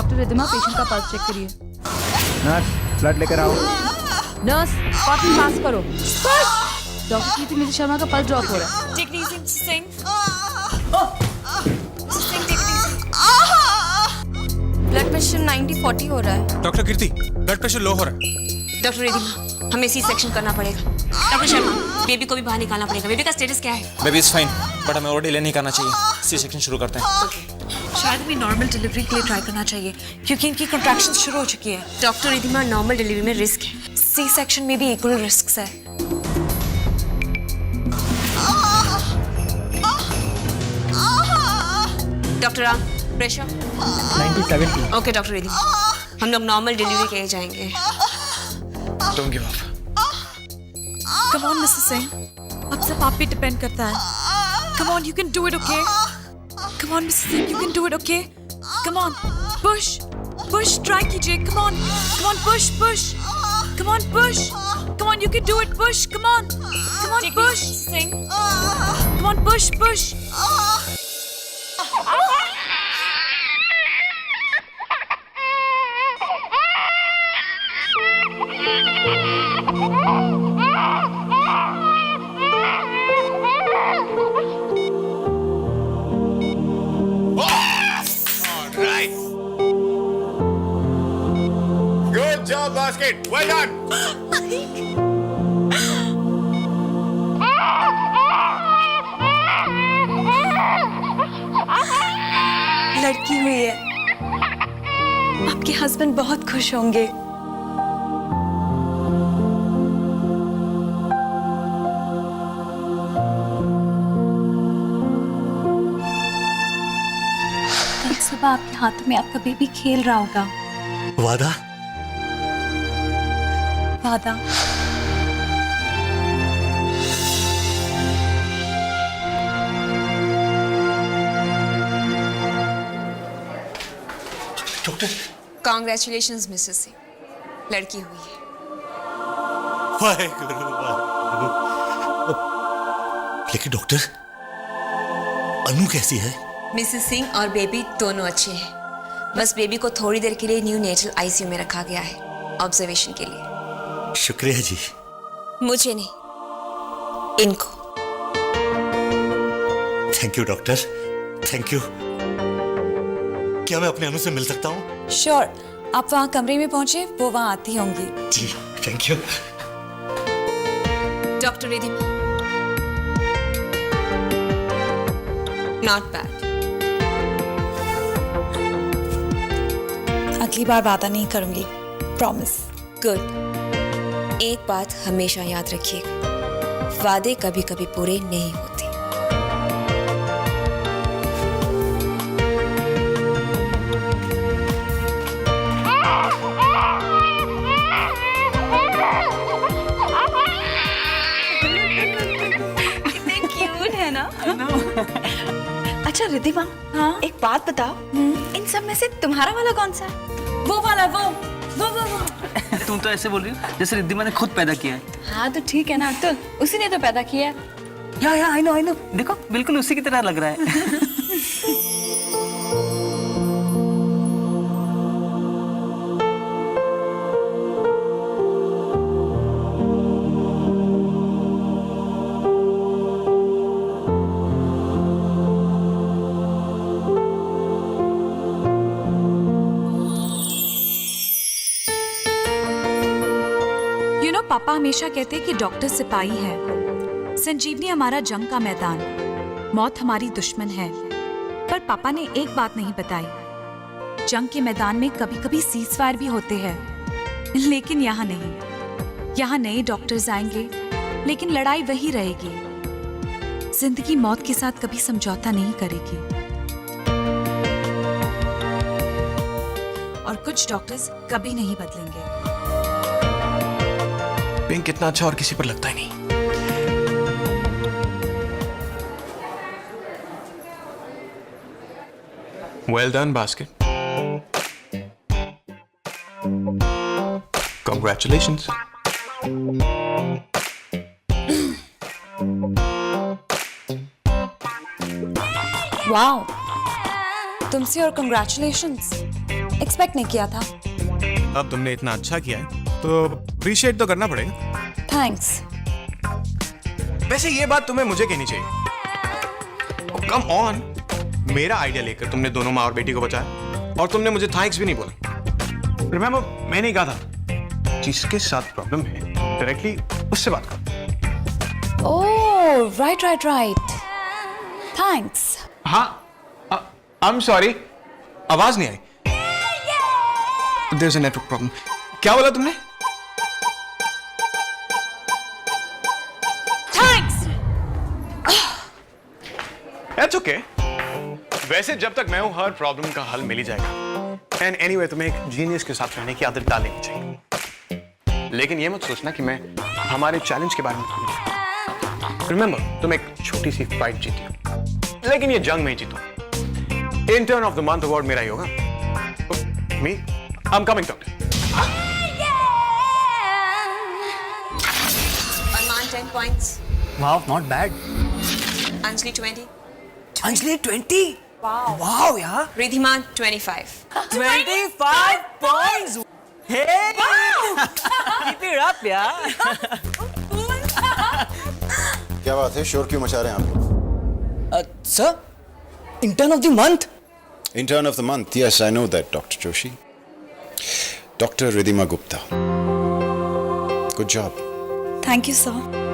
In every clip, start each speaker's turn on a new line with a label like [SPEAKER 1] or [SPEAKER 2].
[SPEAKER 1] Doctor Riddhima patient का pulse check करिए।
[SPEAKER 2] Nurse blood लेकर आओ।
[SPEAKER 1] नर्स कॉटन पास करो। डॉक्टर कीर्ति मिश्र शर्मा का पल्स ड्रॉप हो रहा है।
[SPEAKER 3] Take it easy Singh. Blood pressure 90/40 हो रहा है।
[SPEAKER 4] Doctor Kirti blood pressure low हो रहा है।
[SPEAKER 3] डॉक्टर रिद्धिमा हमें सी सेक्शन करना पड़ेगा। डॉक्टर शर्मा बेबी को भी बाहर निकालना पड़ेगा। बेबी का स्टेटस क्या है?
[SPEAKER 4] बेबी इज फाइन बट हमें और डिले नहीं करना चाहिए। सी सेक्शन शुरू करते हैं।
[SPEAKER 5] शायद हमें नॉर्मल डिलीवरी के लिए ट्राई करना चाहिए क्योंकि इनकी कंट्रैक्शन शुरू हो चुकी है।
[SPEAKER 3] डॉक्टर रिद्धिमा नॉर्मल डिलीवरी में रिस्क है।
[SPEAKER 5] सी सेक्शन में भी इक्वल रिस्क है।
[SPEAKER 3] Doctor Ram pressure
[SPEAKER 2] 90/70।
[SPEAKER 3] Okay doctor Riddhima हम लोग नॉर्मल डिलीवरी के लिए जाएंगे।
[SPEAKER 4] Don't give up.
[SPEAKER 5] Come on Mrs Singh, अब सब आप पे डिपेंड करता है। Come on, you can do it, okay? Come on Mrs Singh, you can do it, okay? Come on, push push, try कीजिए। Come on, push push, come on push, come on, you can do it, push, come on push Singh, come on push push.
[SPEAKER 4] Good job, basket. Well done.
[SPEAKER 5] लड़की हुई है। आपके husband बहुत खुश होंगे। कल सुबह आपके हाथ में आपका बेबी खेल रहा होगा।
[SPEAKER 6] वादा?
[SPEAKER 5] वादा।
[SPEAKER 6] डॉक्टर
[SPEAKER 3] कांग्रेचुलेशंस मिसेस सिंह, लड़की हुई है।
[SPEAKER 6] वाहेगुरु वाहेगुरु। लेकिन डॉक्टर अनु कैसी है?
[SPEAKER 3] मिसेस सिंह और बेबी दोनों अच्छे हैं। बस बेबी को थोड़ी देर के लिए न्यू नेटल आईसीयू में रखा गया है ऑब्जर्वेशन के लिए।
[SPEAKER 6] शुक्रिया जी।
[SPEAKER 3] मुझे नहीं, इनको।
[SPEAKER 6] Thank you doctor, thank you. क्या मैं अपने अनु से मिल सकता हूँ?
[SPEAKER 5] श्योर, आप वहाँ कमरे में पहुंचे, वो वहाँ आती होंगी।
[SPEAKER 6] जी thank you.
[SPEAKER 3] Doctor Riddhima not bad.
[SPEAKER 5] अगली बार वादा नहीं करूंगी, प्रॉमिस।
[SPEAKER 3] गुड। एक बात हमेशा याद रखिएगा, वादे कभी कभी पूरे नहीं होते।
[SPEAKER 7] अच्छा रिद्धिमा,
[SPEAKER 5] हाँ?
[SPEAKER 7] एक बात बताओ, इन सब में से तुम्हारा वाला कौन सा है?
[SPEAKER 5] वो वाला, वो।
[SPEAKER 8] तुम तो ऐसे बोल रही हो जैसे रिद्धिमा ने खुद पैदा किया है।
[SPEAKER 7] हाँ तो ठीक है ना, तो उसी ने तो पैदा किया है।
[SPEAKER 8] या आई नो देखो बिल्कुल उसी की तरह लग रहा है।
[SPEAKER 5] पापा हमेशा कहते कि डॉक्टर सिपाही है, संजीवनी हमारा जंग का मैदान, मौत हमारी दुश्मन है। पर पापा ने एक बात नहीं बताई, जंग के मैदान में कभी कभी सीज़फायर भी होते हैं, लेकिन यहाँ नहीं। यहाँ नए डॉक्टर्स आएंगे, लेकिन लड़ाई वही रहेगी। जिंदगी मौत के साथ कभी समझौता नहीं करेगी। और कुछ डॉक्टर्स कभी नहीं बदलेंगे।
[SPEAKER 4] पिंक कितना अच्छा और किसी पर लगता ही नहीं। Well done, basket. Congratulations.
[SPEAKER 5] Wow, तुमसे और कंग्रेचुलेशंस।
[SPEAKER 7] एक्सपेक्ट नहीं किया था।
[SPEAKER 4] अब तुमने इतना अच्छा किया है तो अप्रिशिएट तो करना पड़ेगा।
[SPEAKER 7] थैंक्स।
[SPEAKER 4] वैसे ये बात तुम्हें मुझे कहनी चाहिए। कम ऑन, मेरा आइडिया लेकर तुमने दोनों माँ और बेटी को बचाया और तुमने मुझे थैंक्स भी नहीं बोला। रिमेंबर, मैंने कहा था जिसके साथ प्रॉब्लम है डायरेक्टली उससे बात करो।
[SPEAKER 7] Oh right right right, thanks.
[SPEAKER 4] हाँ, आई एम सॉरी, आवाज नहीं आई। There is a network problem. क्या बोला तुमने? That's okay. वैसे जब तक मैं हूं हर प्रॉब्लम का हल मिल ही जाएगा। एंड एनीवे तुम्हें एक जीनियस के साथ रहने की आदत डालनी चाहिए। लेकिन ये मत सोचना कि मैं हमारे चैलेंज के बारे में भूल गया। रिमेंबर, तुम एक छोटी सी फाइट जीती हो, लेकिन ये जंग में जीतो। Intern of the month award मेरा ही होगा। Me, I am coming doctor.
[SPEAKER 3] Arman 10 points.
[SPEAKER 8] Wow, not bad.
[SPEAKER 3] Anjali 20.
[SPEAKER 8] Anjali 20। Wow यार।
[SPEAKER 3] Ridhiman 25.
[SPEAKER 8] 25 points. Hey! Keep it up यार।
[SPEAKER 9] क्या बात है, शोर क्यों मचा रहे हैं आप लोग?
[SPEAKER 8] Sir, intern of the month.
[SPEAKER 9] Intern of the month, yes, I know that, Dr. Joshi. Dr. Ridhima Gupta. Good job.
[SPEAKER 7] Thank you sir.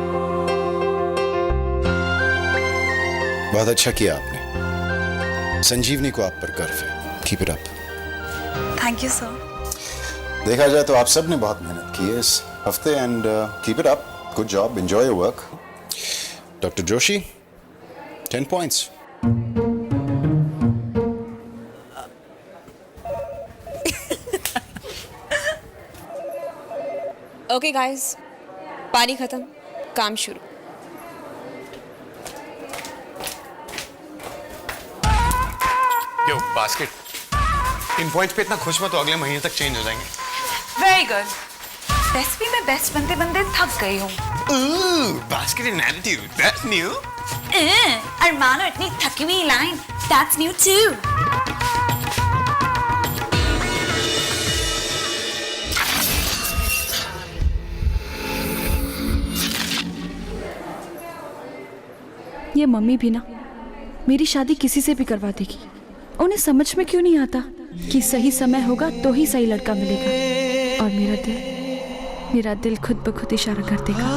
[SPEAKER 9] बहुत अच्छा किया आपने। संजीवनी को आप पर गर्व है। Keep it up.
[SPEAKER 7] Thank you sir.
[SPEAKER 9] देखा जाए तो आप सब ने बहुत मेहनत की है इस हफ्ते and keep it up. Good job, enjoy your work. Doctor Joshi, 10 points.
[SPEAKER 3] Okay guys, पानी खत्म, काम शुरू।
[SPEAKER 4] यो बास्केट, इन पॉइंट्स पे इतना खुश मत हो, अगले महीने तक चेंज हो जाएंगे।
[SPEAKER 5] Very good. रेसिपी में बेस्ट बनते बनते थक गई हूँ।
[SPEAKER 4] Basket in attitude, that's new.
[SPEAKER 5] Arman और इतनी थकी हुई लाइन, दैट्स न्यू टू।
[SPEAKER 1] ये मम्मी भी ना मेरी शादी किसी से भी करवा देगी। उन्हें समझ में क्यों नहीं आता कि सही समय होगा तो ही सही लड़का मिलेगा। और मेरा दिल खुद ब खुद इशारा कर देगा।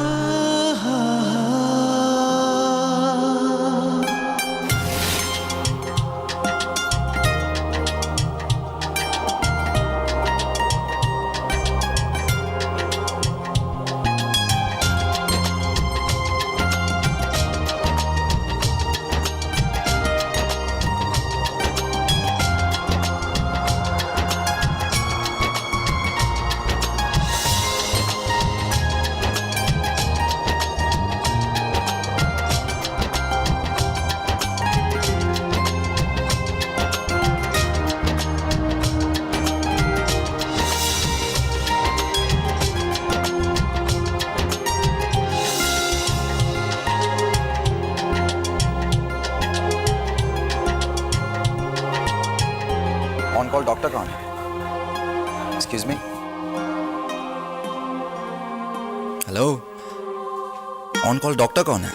[SPEAKER 2] ऑन कॉल डॉक्टर कौन है? Excuse me. Hello, on call doctor कौन है?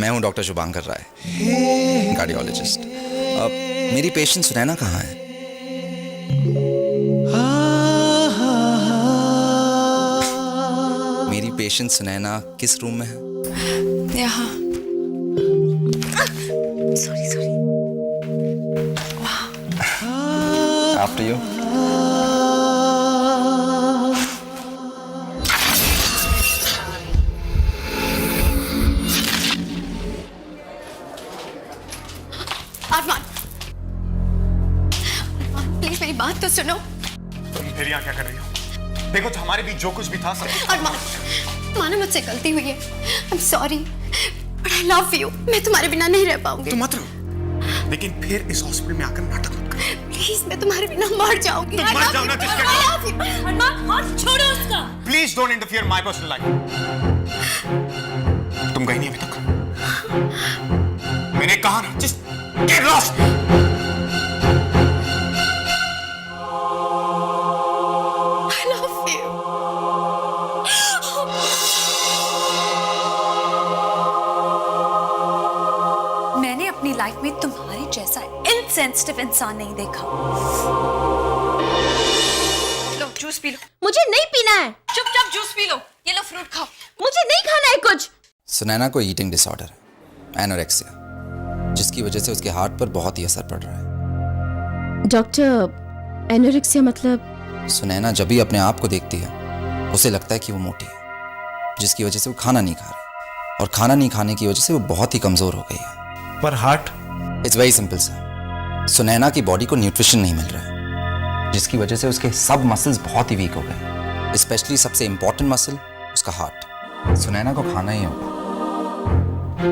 [SPEAKER 2] मैं हूँ डॉक्टर शुभांकर राय, कार्डियोलॉजिस्ट। मेरी पेशेंट सुनैना कहाँ है? मेरी पेशेंट सुनैना किस रूम में है?
[SPEAKER 7] यहाँ। Sorry.
[SPEAKER 2] After you.
[SPEAKER 7] Armaan, please मेरी बात तो सुनो।
[SPEAKER 4] तुम फिर यहाँ क्या कर रही हो? देखो, तो हमारे बीच जो कुछ भी था सब।
[SPEAKER 7] अरमान, मानो मुझसे गलती हुई है। आई am sorry, but I love you. मैं तुम्हारे बिना नहीं रह पाऊंगी।
[SPEAKER 4] तुम मत रहो, लेकिन फिर इस हॉस्पिटल में आकर नाटक मत करो।
[SPEAKER 7] प्लीज, मैं तुम्हारे बिना मर जाऊंगी।
[SPEAKER 4] तुम मर जाओ ना, किसके लिए?
[SPEAKER 5] अरमान, हाथ छोड़ो उसका।
[SPEAKER 4] Please don't interfere my personal life. तुम गई नहीं अभी तक। मैंने कहा ना, just off!
[SPEAKER 7] I love you.
[SPEAKER 5] मैंने अपनी लाइफ में तुम्हारे जैसा इनसेंसिटिव इंसान नहीं देखा। लो जूस पी लो।
[SPEAKER 7] मुझे नहीं पीना है।
[SPEAKER 5] चुपचाप जूस पी लो। ये लो फ्रूट खाओ।
[SPEAKER 7] मुझे नहीं खाना है कुछ।
[SPEAKER 2] सुनैना को ईटिंग डिसऑर्डर है, एनोरेक्सिया, जिसकी वजह से उसके हार्ट पर बहुत ही असर पड़ रहा है।
[SPEAKER 7] डॉक्टर, एनोरेक्सिया मतलब?
[SPEAKER 2] सुनैना जब भी अपने आप को देखती है उसे लगता है कि वो मोटी है, जिसकी वजह से वो खाना नहीं खा रही, और खाना नहीं खाने की वजह से वो बहुत ही कमजोर हो गई है।
[SPEAKER 6] पर heart?
[SPEAKER 2] It's very simple sir, Sunaina की बॉडी को न्यूट्रिशन नहीं मिल रहा है, जिसकी वजह से उसके सब मसल्स बहुत ही वीक हो गए, स्पेशली सबसे इंपॉर्टेंट मसल उसका हार्ट। सुनैना को खाना ही होगा,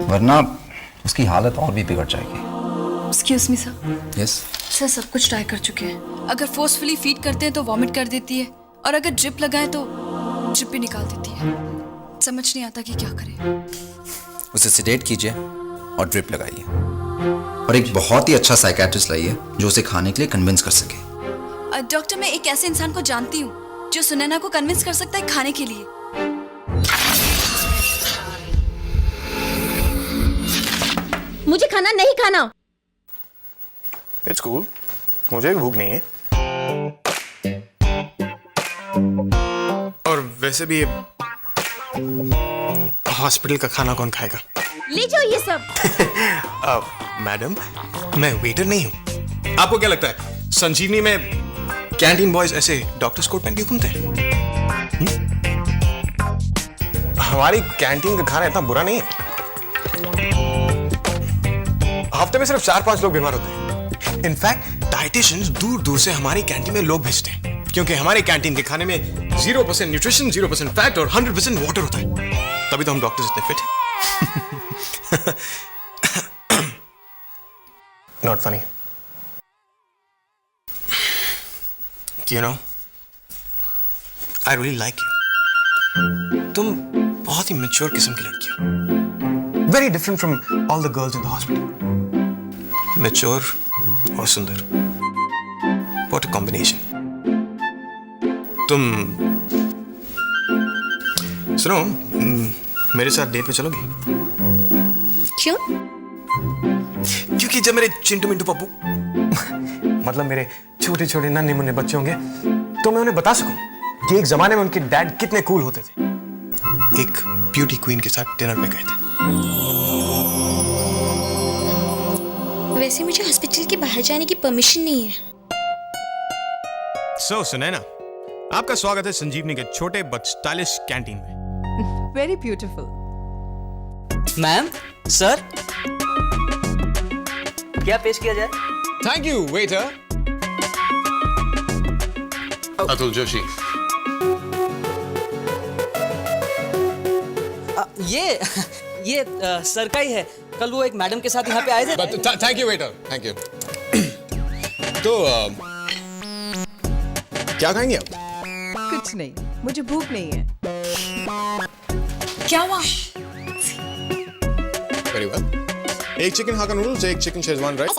[SPEAKER 2] वरना उसकी हालत और भी बिगड़ जाएगी।
[SPEAKER 1] Excuse me sir.
[SPEAKER 2] Yes
[SPEAKER 1] sir, सब कुछ ट्राई कर चुके हैं। अगर फोर्सफुली फीड करते हैं तो वॉमिट कर देती है, और अगर ड्रिप लगाएं तो ड्रिप भी निकाल देती है। समझ नहीं आता कि क्या करें।
[SPEAKER 2] उसे सिडेट कीजिए और ड्रिप लगाइए, और एक बहुत ही अच्छा साइकियाट्रिस्ट लाइए जो उसे खाने के लिए कन्विंस कर सके।
[SPEAKER 1] डॉक्टर, मैं एक ऐसे इंसान को जानती हूँ जो सुनैना को कन्विंस कर सकता है खाने के लिए।
[SPEAKER 7] मुझे खाना नहीं खाना।
[SPEAKER 4] It's cool. मुझे भी भूख नहीं है। और वैसे भी हॉस्पिटल का खाना कौन खाएगा?
[SPEAKER 7] ले जाओ ये सब।
[SPEAKER 4] मैडम, मैं वेटर नहीं हूँ। आपको क्या लगता है संजीवनी में कैंटीन बॉयज ऐसे डॉक्टर्स कोट पहन के घूमते हैं? हमारी कैंटीन का खाना इतना बुरा नहीं है। हफ्ते में सिर्फ 4-5 लोग बीमार होते हैं। इनफैक्ट डाइटिशियंस दूर दूर से हमारी कैंटीन में लोग भेजते हैं, क्योंकि हमारे कैंटीन के खाने में 0% न्यूट्रिशन, 0% फैट और 100% वाटर होता है। तभी तो हम डॉक्टर्स इतने फिट हैं। Not funny. You know, I really like you. तुम बहुत ही मैच्योर किस्म की लड़की हो। Very different from all the girls in the hospital. Mature और सुंदर, What a combination. तुम सुनो, मेरे साथ डेट पे चलोगी?
[SPEAKER 7] क्यों?
[SPEAKER 4] क्योंकि जब मेरे चिंटू मिंटू पप्पू मतलब मेरे छोटे छोटे नन्हे मुन्ने बच्चे होंगे तो मैं उन्हें बता सकूं कि एक जमाने में उनके डैड कितने कूल होते थे। एक ब्यूटी क्वीन के साथ डिनर पे गए थे।
[SPEAKER 7] वैसे मुझे हॉस्पिटल के बाहर जाने की परमिशन नहीं है।
[SPEAKER 4] सो सुनैना, आपका स्वागत है संजीवनी के छोटे बट स्टाइलिश कैंटीन में।
[SPEAKER 10] Very beautiful. मैम, सर, क्या पेश किया जाए?
[SPEAKER 4] Thank you waiter. Atul Joshi.
[SPEAKER 10] ये सर का ही है। कल वो एक मैडम के साथ यहाँ पे आए थे।
[SPEAKER 4] Thank you waiter, thank you. तो क्या खाएंगे आप?
[SPEAKER 10] कुछ नहीं, मुझे भूख नहीं है।
[SPEAKER 5] क्या हुआ?
[SPEAKER 4] Very well. एक चिकन हाक्का नूडल्स, एक चिकन शेजवान राइस।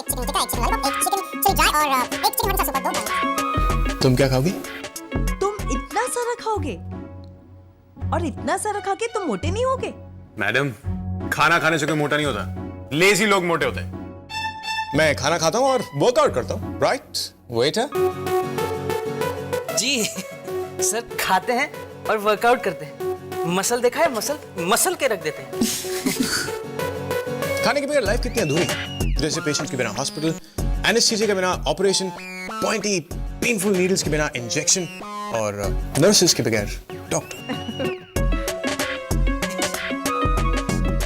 [SPEAKER 4] तुम क्या खाओगी?
[SPEAKER 10] तुम इतना सारा खाओगे? और इतना सारा खा के तुम मोटे नहीं होगे?
[SPEAKER 4] मैडम, खाना खाने से कोई मोटा नहीं होता, लेजी लोग मोटे होते हैं। मैं खाना खाता हूँ और वर्कआउट करता हूँ, राइट वेटर?
[SPEAKER 10] जी सर, खाते हैं और वर्कआउट करते हैं। मसल देखा है? मसल के रख देते हैं।
[SPEAKER 4] खाने के बगैर लाइफ कितनी अधूरी है। जैसे पेशेंट के बिना हॉस्पिटल, एनेस्थीसिया के बिना ऑपरेशन, पॉइंटी पेनफुल नीडल्स के बिना इंजेक्शन, और नर्सेस के बगैर डॉक्टर।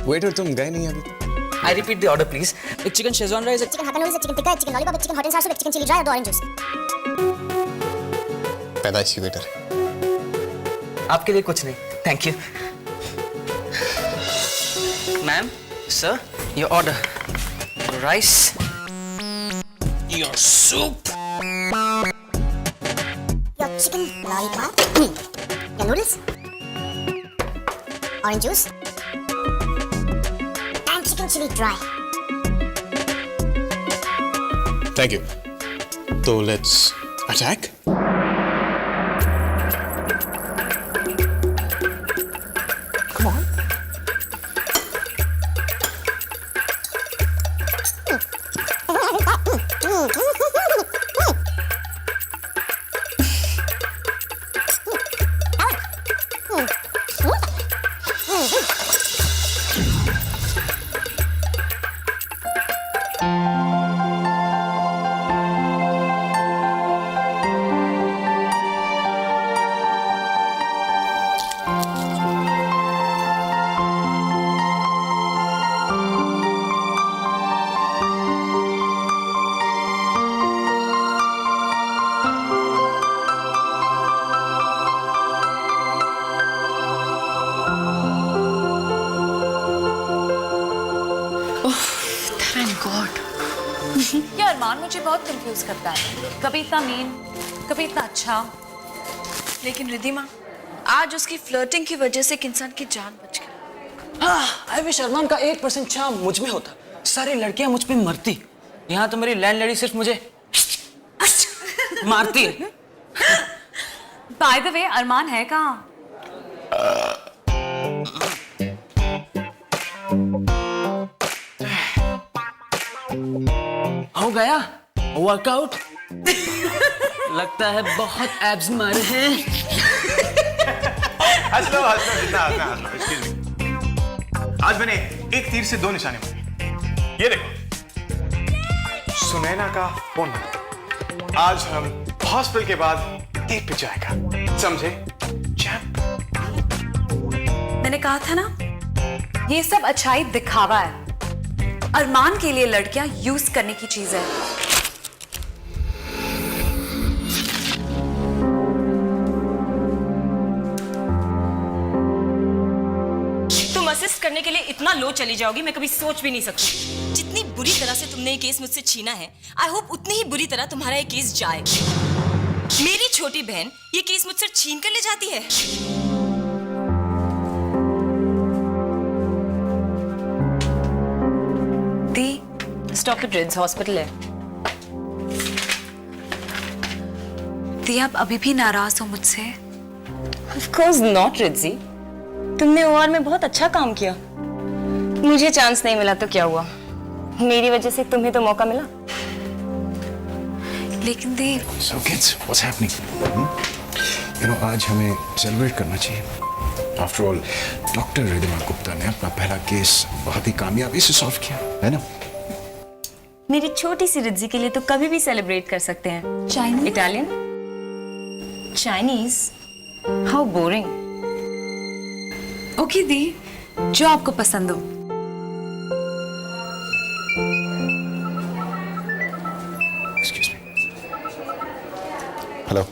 [SPEAKER 4] वेटर, तुम गए नहीं अभी तक?
[SPEAKER 10] I repeat the order, please. एक चिकन शेजवान राइस, एक
[SPEAKER 7] चिकन हाक्का नूडल्स, चिकन टिक्का, एक चिकन लॉलीपॉप, एक चिकन हॉट एंड साउर सूप, एक चिकन चिली ड्राई और 2 ऑरेंज जूस।
[SPEAKER 4] पैदाइशी वेटर।
[SPEAKER 10] आपके लिए कुछ नहीं, thank you. Ma'am, sir, your order. Rice, your soup,
[SPEAKER 7] your chicken lollipop, your noodles, orange juice and chicken chilli dry.
[SPEAKER 4] Thank you. तो let's attack. Come on.
[SPEAKER 5] ये अरमान मुझे बहुत कंफ्यूज करता है, कभी इतना मीन, कभी इतना अच्छा।
[SPEAKER 1] लेकिन रिद्धिमा, आज उसकी फ्लर्टिंग की वजह से एक इंसान की जान बच गई।
[SPEAKER 10] आई विश अरमान का 1% चार्म मुझ में होता, सारी लड़कियां मुझ पे मरती। यहाँ तो मेरी लैंडलेडी सिर्फ मुझे मारती है।
[SPEAKER 5] बाय द वे, अरमान है कहाँ?
[SPEAKER 10] हो गया वर्कआउट। लगता है बहुत एब्स मारे हैं।
[SPEAKER 4] हंस लो जितना हंसना हंस लो। Excuse me। आज मैंने एक तीर से 2 निशाने मारे। ये देखो, सुनैना का फोन नंबर। आज हम हॉस्पिटल के बाद डेट पे जाएगा, समझे? चैप।
[SPEAKER 5] मैंने कहा था ना, ये सब अच्छाई दिखावा है। अरमान के लिए लड़कियां यूज करने की चीज है।
[SPEAKER 11] तुम असिस्ट करने के लिए इतना लो चली जाओगी, मैं कभी सोच भी नहीं सकती। जितनी बुरी तरह से तुमने ये केस मुझसे छीना है, आई होप उतनी ही बुरी तरह तुम्हारा ये केस जाए। मेरी छोटी बहन ये केस मुझसे छीन कर ले जाती है।
[SPEAKER 5] स्टॉप इट रिड्स, हॉस्पिटल है। दी, आप अभी भी नाराज हो मुझसे?
[SPEAKER 11] Of course not, Riddhi. तुमने ओआर में बहुत अच्छा काम किया। मुझे चांस नहीं मिला तो क्या हुआ? मेरी वजह से तुम्हें तो मौका मिला।
[SPEAKER 5] लेकिन दी,
[SPEAKER 9] So kids, what's happening? You know, आज हमें सेलिब्रेट करना चाहिए। After all, doctor Riddhima Gupta ने अपना पहला केस बहुत ही कामयाबी से सॉल्व किया, है ना?
[SPEAKER 11] मेरी छोटी सी रिद्धी के लिए तो कभी भी सेलिब्रेट कर सकते हैं।
[SPEAKER 5] Chinese?
[SPEAKER 11] Italian? Chinese? How boring.
[SPEAKER 5] Okay दी, जो आपको पसंद हो।
[SPEAKER 9] Excuse me. हेलो।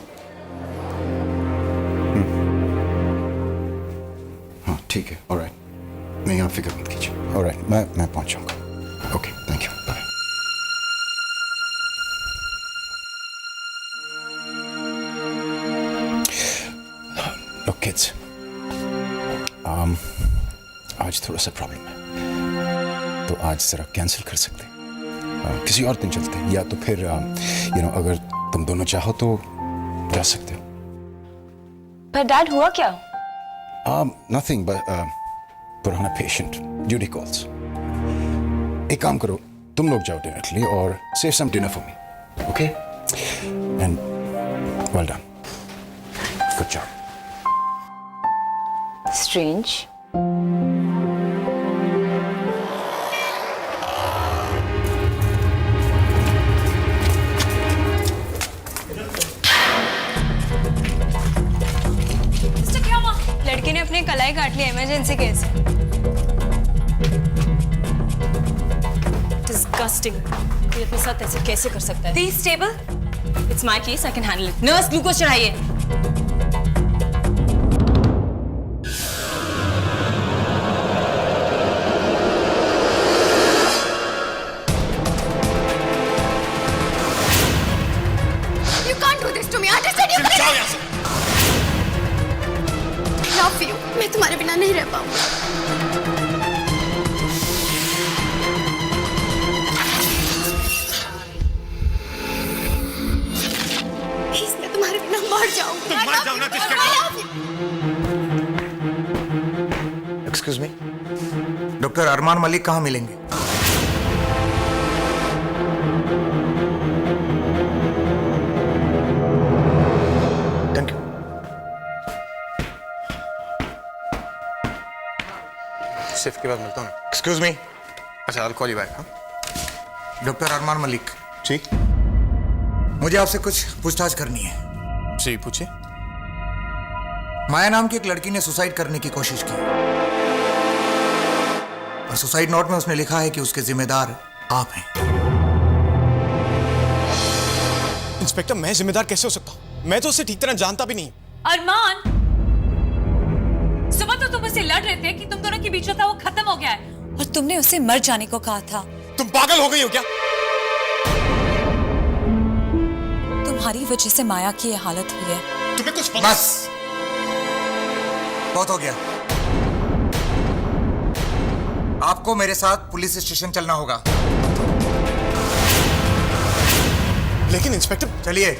[SPEAKER 9] हाँ ठीक है, ऑलराइट। नहीं, आप फिक्र मत कीजिए। ऑलराइट, मैं पहुंच जाऊंगा। Okay, thank you, bye. Look kids, आज थोड़ा सा प्रॉब्लम है, तो आज जरा कैंसिल कर सकते हैं। किसी और दिन चलते हैं, या तो फिर अगर तुम दोनों चाहो तो जा सकते हो।
[SPEAKER 11] पर डैड, हुआ क्या?
[SPEAKER 9] नथिंग बट पुराना पेशेंट, ड्यूटी कॉल्स। एक काम करो, तुम लोग जाओ डिनर के लिए और save some dinner for me, okay? And well done, good job.
[SPEAKER 11] Strange.
[SPEAKER 5] क्या हुआ?
[SPEAKER 11] लड़की ने अपनी कलाई काट ली, इमरजेंसी केस। Disgusting. कोई अपने साथ ऐसे कैसे कर सकता है?
[SPEAKER 5] Please stable.
[SPEAKER 11] It's my case, I can handle it. Nurse, glucose चढ़ाइए।
[SPEAKER 7] You can't do this to me. Understand? You
[SPEAKER 4] जाओ यहाँ से।
[SPEAKER 7] love you. मैं तुम्हारे बिना नहीं रह पाऊंगा। मर जाऊंगी।
[SPEAKER 6] तुम मर जाओ ना किसके
[SPEAKER 12] excuse me, doctor Armaan Malik कहाँ मिलेंगे?
[SPEAKER 4] Thank you. शिफ्ट के बाद मिलता हूँ ना।
[SPEAKER 12] एक्सक्यूज मी,
[SPEAKER 4] अच्छा, I'll call you back, हाँ?
[SPEAKER 12] डॉक्टर अरमान मलिक,
[SPEAKER 4] जी
[SPEAKER 12] मुझे आपसे कुछ पूछताछ करनी है।
[SPEAKER 4] जी पूछिए।
[SPEAKER 12] माया नाम की एक लड़की ने सुसाइड करने की कोशिश की और सुसाइड नोट में उसने लिखा है कि उसके जिम्मेदार आप हैं।
[SPEAKER 4] इंस्पेक्टर, मैं जिम्मेदार कैसे हो सकता हूँ? मैं तो उसे ठीक तरह जानता भी नहीं।
[SPEAKER 5] अरमान, सुबह तो तुम उससे लड़ रहे थे कि तुम दोनों के बीच जो था वो खत्म हो गया है और तुमने उसे मर जाने को कहा था।
[SPEAKER 4] तुम पागल हो गई हो क्या?
[SPEAKER 5] तुम्हारी वजह से माया की ये हालत हुई है।
[SPEAKER 4] तुम्हें कुछ
[SPEAKER 12] बस, बहुत हो गया। आपको मेरे साथ पुलिस स्टेशन चलना होगा।
[SPEAKER 4] लेकिन इंस्पेक्टर,
[SPEAKER 12] चलिए।